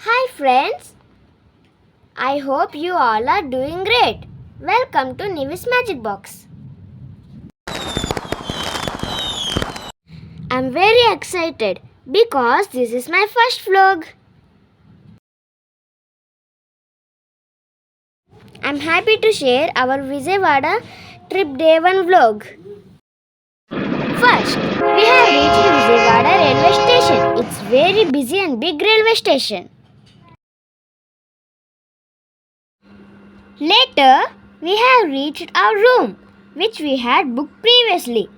Hi friends, I hope you all are doing great. Welcome to Nivvi's Magic Box. I'm very excited because this is my first vlog. I'm happy to share our Vijaya trip day 1 vlog. First, we have reached Vijaya railway station. It's very busy and big railway station. Later, we have reached our room, which we had booked previously.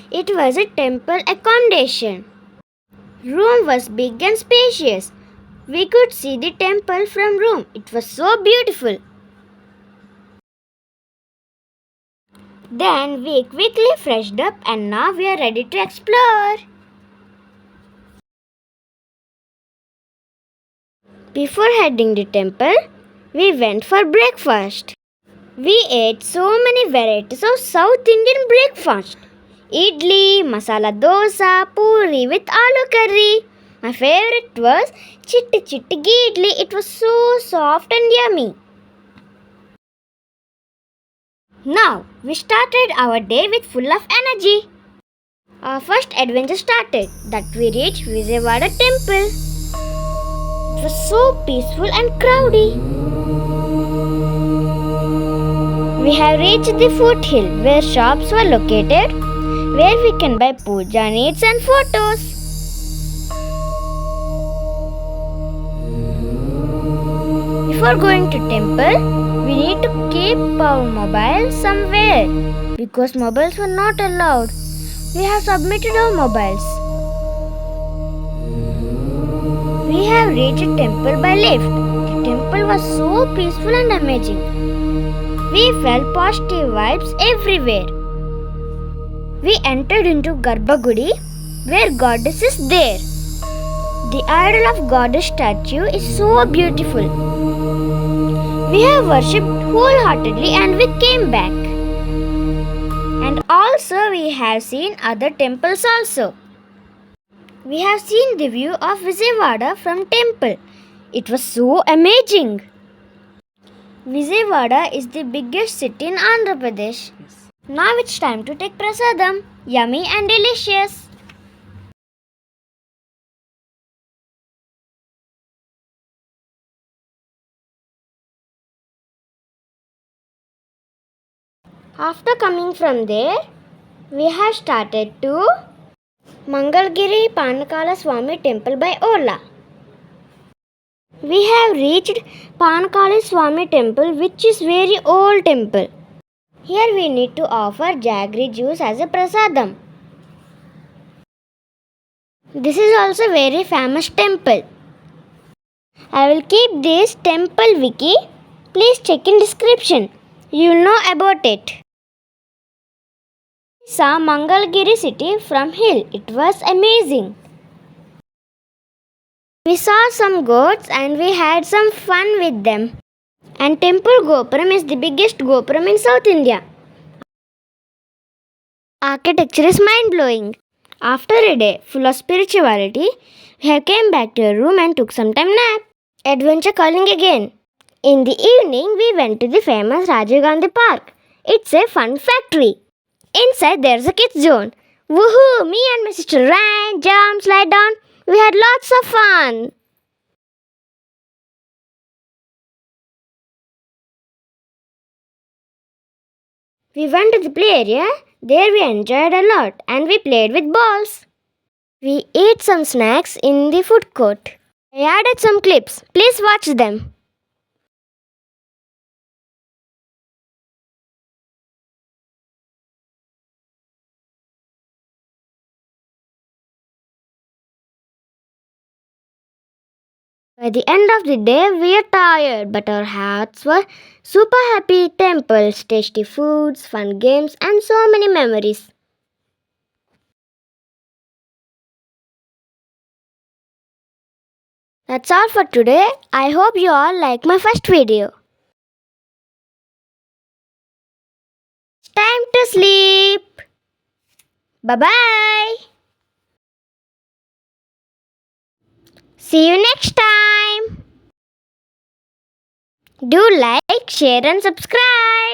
It was a temple accommodation. Room was big and spacious. We could see the temple from room. It was so beautiful. Then we quickly freshed up and now we are ready to explore. Before heading the temple, we went for breakfast. We ate so many varieties of South Indian breakfast. Idli, masala dosa, puri with aloo curry. My favorite was chitti chitti idli. It was so soft and yummy. Now we started our day with full of energy. Our first adventure started that we reached Vijaya temple. It was so peaceful and crowdy. We have reached the foothill where shops were located, where we can buy puja needs and photos. Before going to temple, we need to keep our mobile somewhere because mobiles were not allowed. We have submitted our mobiles. We have reached a temple by lift. The temple was so peaceful and amazing. We felt positive vibes everywhere. We entered into Garbhagudi where goddess is there. The idol of goddess statue is so beautiful. We have worshipped wholeheartedly and we came back. And also we have seen other temples also. We have seen the view of Vijayawada from temple. It was so amazing. Vijayawada is the biggest city in Andhra Pradesh. Now it's time to take prasadam. Yummy and delicious. After coming from there, we have started to Mangalgiri Panakala Swami temple by Ola. We have reached Panakala Swami temple, which is very old temple. Here we need to offer jaggery juice as a prasadam. This is also very famous temple. I will keep this temple wiki. Please check in description. You will know about it. We saw Mangalgiri city from hill. It was amazing. We saw some goats and we had some fun with them. And temple Gopuram is the biggest Gopuram in South India. Architecture is mind-blowing. After a day full of spirituality, we have came back to our room and took some time nap. Adventure calling again. In the evening, we went to the famous Rajiv Gandhi Park. It's a fun factory. Inside there's a kids zone. Woohoo! Me and my sister ran, jumped, slide down. We had lots of fun. We went to the play area. There we enjoyed a lot and we played with balls. We ate some snacks in the food court. I added some clips. Please watch them. By the end of the day, we are tired, but our hearts were super happy. Temples, tasty foods, fun games, and so many memories. That's all for today. I hope you all like my first video. It's time to sleep. Bye bye. See you next time. Do like, share, and subscribe.